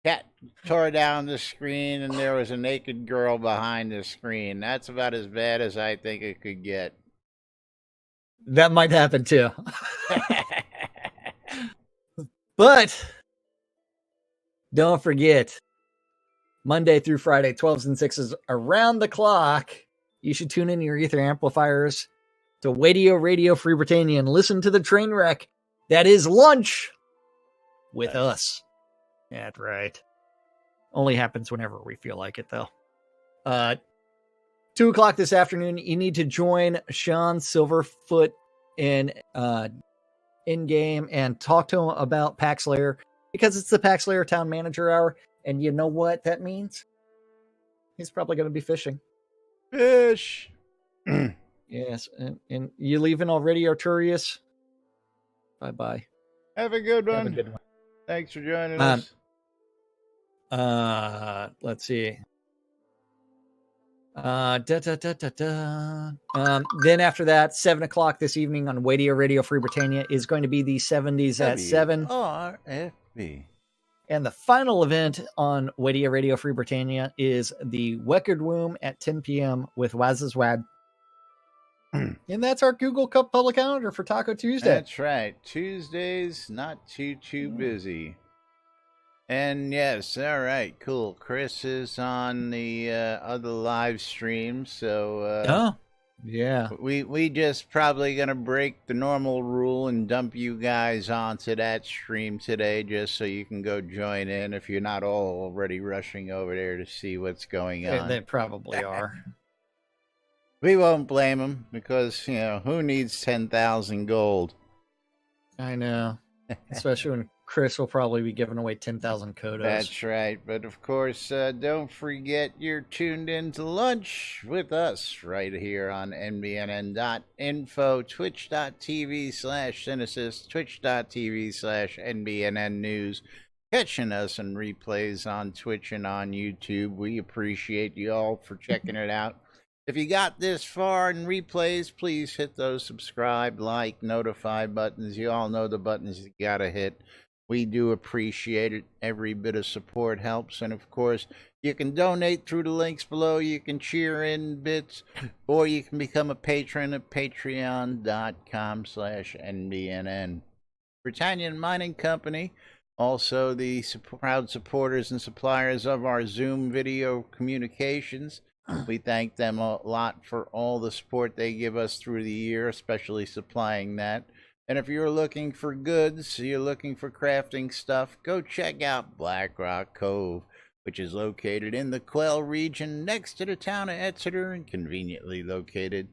cat tore down the screen and there was a naked girl behind the screen. That's about as bad as I think it could get. That might happen too. But don't forget, Monday through Friday, 12s and 6s around the clock, you should tune in your ether amplifiers to Radio Free Britannia and listen to the train wreck that is lunch with us. That's right. Only happens whenever we feel like it, though. 2 o'clock this afternoon, you need to join Sean Silverfoot in game and talk to him about Pack Slayer, because it's the Pack Slayer Town Manager Hour, and you know what that means? He's probably going to be fishing. Fish! Yes, and you leaving already, Arturius? Bye-bye. Have a good one. Have a good one. Thanks for joining us. Let's see. Then after that, 7 o'clock this evening on Radio Free Britannia is going to be the 70s at 7. RFB. And the final event on Radio Free Britannia is the Weckard Womb at 10 p.m. with Waz's Wad. And that's our Google Cup public calendar for Taco Tuesday. That's right. Tuesdays, not too busy. And yes, all right, cool. Chris is on the other live stream, so yeah. We just probably gonna break the normal rule and dump you guys onto that stream today, just so you can go join in if you're not all already rushing over there to see what's going on. They probably are. We won't blame them because, you know, who needs 10,000 gold? I know. Especially when Chris will probably be giving away 10,000 Kodos. That's right. But of course, don't forget you're tuned in to lunch with us right here on NBNN.info, twitch.tv/Cynesis, twitch.tv/NBNN News. Catching us in replays on Twitch and on YouTube. We appreciate you all for checking it out. If you got this far in replays, please hit those subscribe, like, notify buttons. You all know the buttons you gotta hit. We do appreciate it. Every bit of support helps. And of course, you can donate through the links below. You can cheer in bits, or you can become a patron at patreon.com/NBNN. Britannian Mining Company, also the proud supporters and suppliers of our Zoom video communications. We thank them a lot for all the support they give us through the year, especially supplying that. And if you're looking for goods, you're looking for crafting stuff, go check out Blackrock Cove, which is located in the Quell region next to the town of Exeter and conveniently located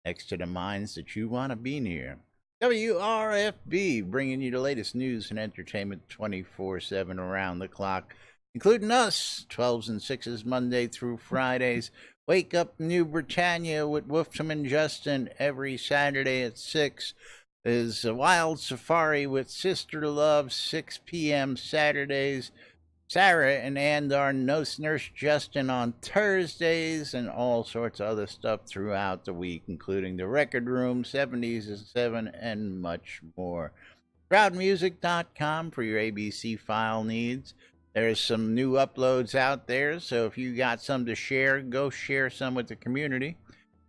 next to the mines that you want to be near. WRFB, bringing you the latest news and entertainment 24/7 around the clock, including us, 12s and 6s Monday through Fridays. Wake Up New Britannia with Wolfram and Justin every Saturday at 6. Is a Wild Safari with Sister Love, 6 p.m. Saturdays. Sarah and our Nurse Justin on Thursdays, and all sorts of other stuff throughout the week, including the Record Room, 70s and 7, and much more. Shroudmusic.com for your ABC file needs. There's some new uploads out there, so if you got some to share, go share some with the community.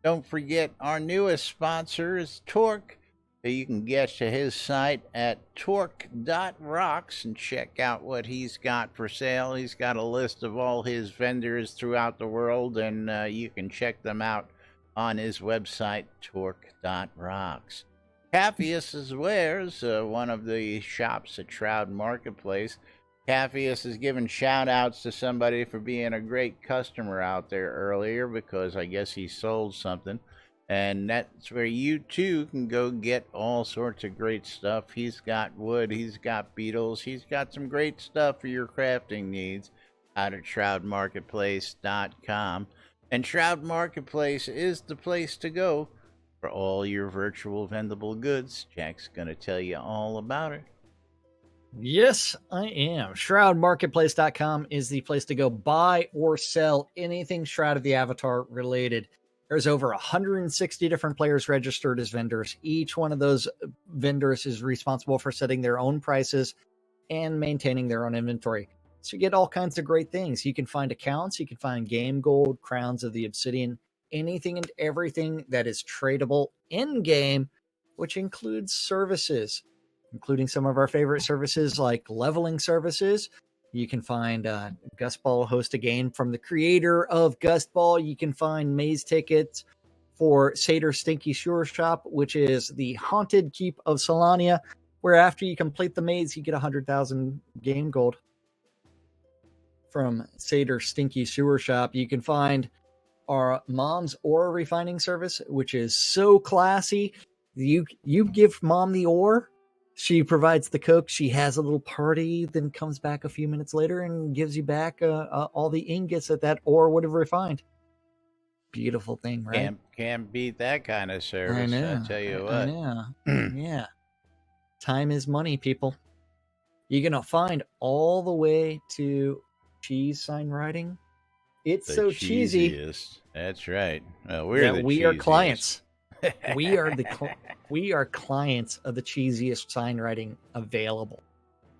Don't forget our newest sponsor is Torque. You can get to his site at torque.rocks and check out what he's got for sale. He's got a list of all his vendors throughout the world, and you can check them out on his website, torque.rocks. Caffius is Wares, one of the shops at Shroud Marketplace. Caffius is giving shout-outs to somebody for being a great customer out there earlier, because I guess he sold something. And that's where you too can go get all sorts of great stuff. He's got wood, he's got beetles, he's got some great stuff for your crafting needs out at shroudmarketplace.com. And Shroud Marketplace is the place to go for all your virtual vendable goods. Jack's going to tell you all about it. Yes, I am. ShroudMarketplace.com is the place to go buy or sell anything Shroud of the Avatar related. There's over 160 different players registered as vendors. Each one of those vendors is responsible for setting their own prices and maintaining their own inventory. So you get all kinds of great things. You can find accounts, you can find game gold, crowns of the obsidian, anything and everything that is tradable in game, which includes services, including some of our favorite services like leveling services. You can find Gustball host a game from the creator of Gustball. You can find maze tickets for Seder Stinky Sewer Shop, which is the haunted keep of Solania, where after you complete the maze, you get 100,000 game gold from Seder Stinky Sewer Shop. You can find our mom's ore refining service, which is so classy. You give mom the ore, she provides the coke, she has a little party, then comes back a few minutes later and gives you back all the ingots that ore would have refined. Beautiful thing, right? Can't beat that kind of service. I know. I tell you what. I know. Yeah. Time is money, people. You're going to find all the way to cheese sign writing. It's The so cheesy. cheesiest. That's right. We're the we are cheesiest. clients. we are clients of the cheesiest sign writing available,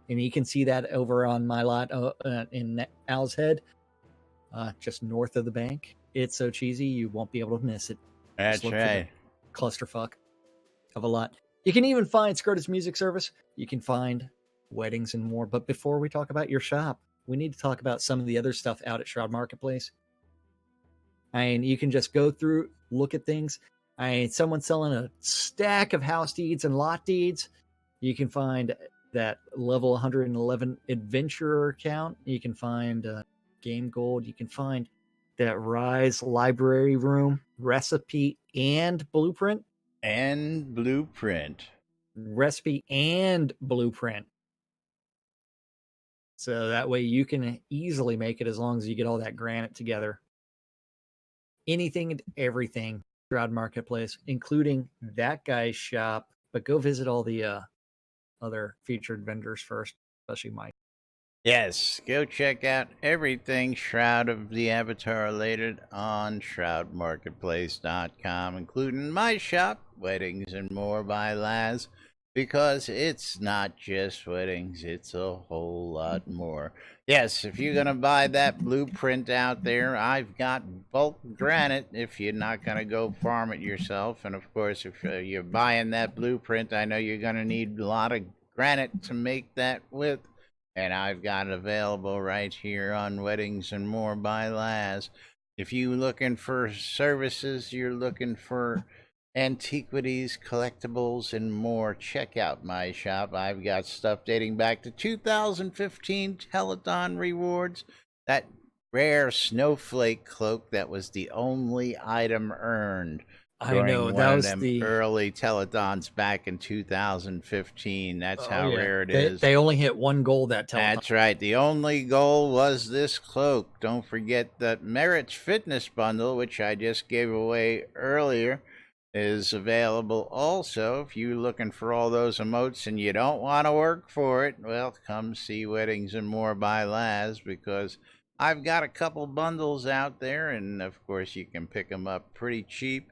and you can see that over on my lot in Owl's Head, just north of the bank. It's so cheesy you won't be able to miss it. That's Just look for the right. clusterfuck of a lot. You can even find Scrotus Music Service. You can find weddings and more. But before we talk about your shop, we need to talk about some of the other stuff out at Shroud Marketplace. You can just go through, look at things. Someone's selling a stack of house deeds and lot deeds. You can find that level 111 adventurer account. You can find game gold. You can find that Rise library room recipe and blueprint. And blueprint. Recipe and blueprint. So that way you can easily make it as long as you get all that granite together. Anything and everything. Shroud Marketplace, including that guy's shop, but go visit all the other featured vendors first, especially Mike. Yes, go check out everything Shroud of the Avatar related on shroudmarketplace.com, including my shop, Weddings and More by Laz, because it's not just weddings, it's a whole lot more. Yes, if you're going to buy that blueprint out there, I've got bulk granite if you're not going to go farm it yourself. And of course, if you're buying that blueprint, I know you're going to need a lot of granite to make that with. And I've got it available right here on Weddings and More by Laz. If you're looking for services, you're looking for antiquities, collectibles, and more, check out my shop. I've got stuff dating back to 2015 Telethon rewards. That rare snowflake cloak that was the only item earned. I know, that was the early telethons back in 2015. That's how rare it is. They only hit one goal that telethon. That's right. The only goal was this cloak. Don't forget that Merritt's Fitness Bundle, which I just gave away earlier, is available also. If you're looking for all those emotes and you don't want to work for it, well, come see Weddings and More by Laz, because I've got a couple bundles out there, and of course you can pick them up pretty cheap.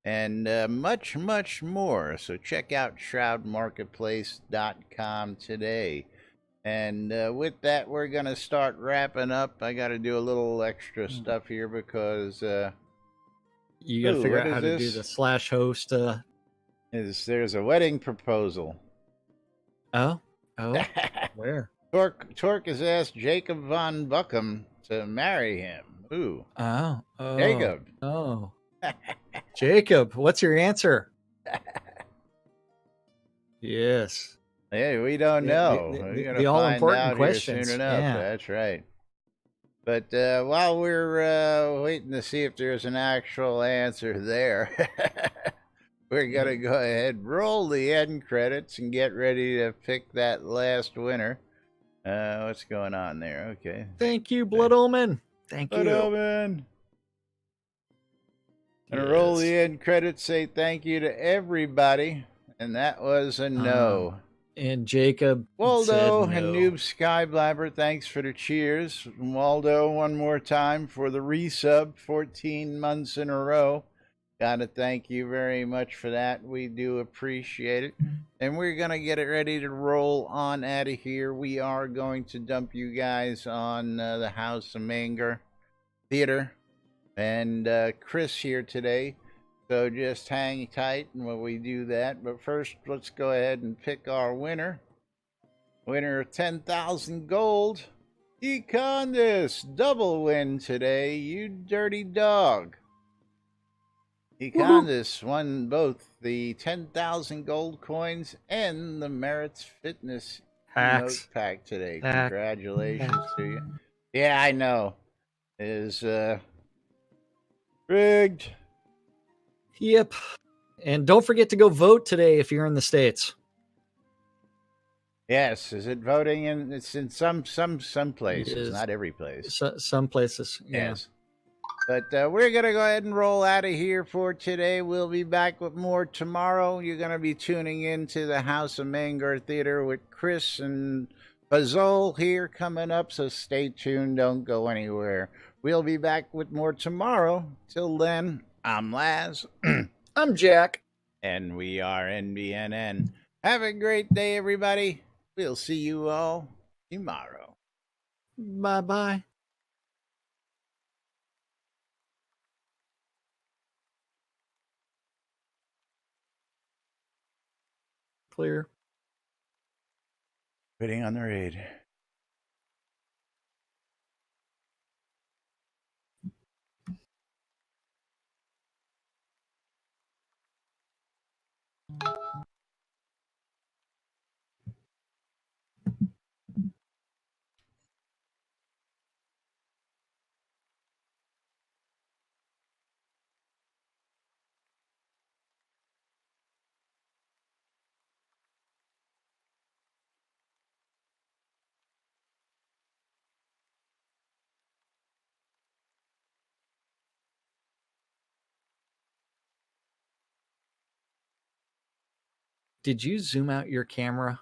And much, much more. So check out shroudmarketplace.com today. And with that, we're going to start wrapping up. I got to do a little extra stuff here because... you got to figure out how to do the /host. There's a wedding proposal. Oh? Where? Torque has asked Jacob von Buckham to marry him. Ooh. Oh. Jacob. Oh. Jacob, what's your answer? Yes. Hey, we don't know. The all-important question. Soon enough. Yeah. That's right. But while we're waiting to see if there's an actual answer there, we're going to go ahead, roll the end credits, and get ready to pick that last winner. What's going on there? Okay. Thank you, Blood Omen. Thank Blood you. Omen. And roll the end credits, say thank you to everybody. And that was a no. And Jacob Waldo said no. and Noob Skyblabber, thanks for the cheers. And Waldo, one more time for the resub, 14 months in a row. Gotta thank you very much for that. We do appreciate it. And we're gonna get it ready to roll on out of here. We are going to dump you guys on the House of Manger Theater. And Chris here today. So just hang tight and while we do that. But first, let's go ahead and pick our winner. Winner of 10,000 gold. Econdis, double win today, you dirty dog. Econdis won both the 10,000 gold coins and the Merits Fitness emote pack today. Congratulations to you. Yeah, I know. It is rigged. Yep. And don't forget to go vote today if you're in the States. Yes, is it voting in? It's in some places, not every place. Some places, yeah. Yes. But we're going to go ahead and roll out of here for today. We'll be back with more tomorrow. You're going to be tuning into the House of Manger Theater with Chris and Fazol here coming up, so stay tuned. Don't go anywhere. We'll be back with more tomorrow. Till then, I'm Laz. I'm Jack. And we are NBNN. Have a great day, everybody. We'll see you all tomorrow. Bye-bye. Clear. Waiting on the raid. Did you zoom out your camera?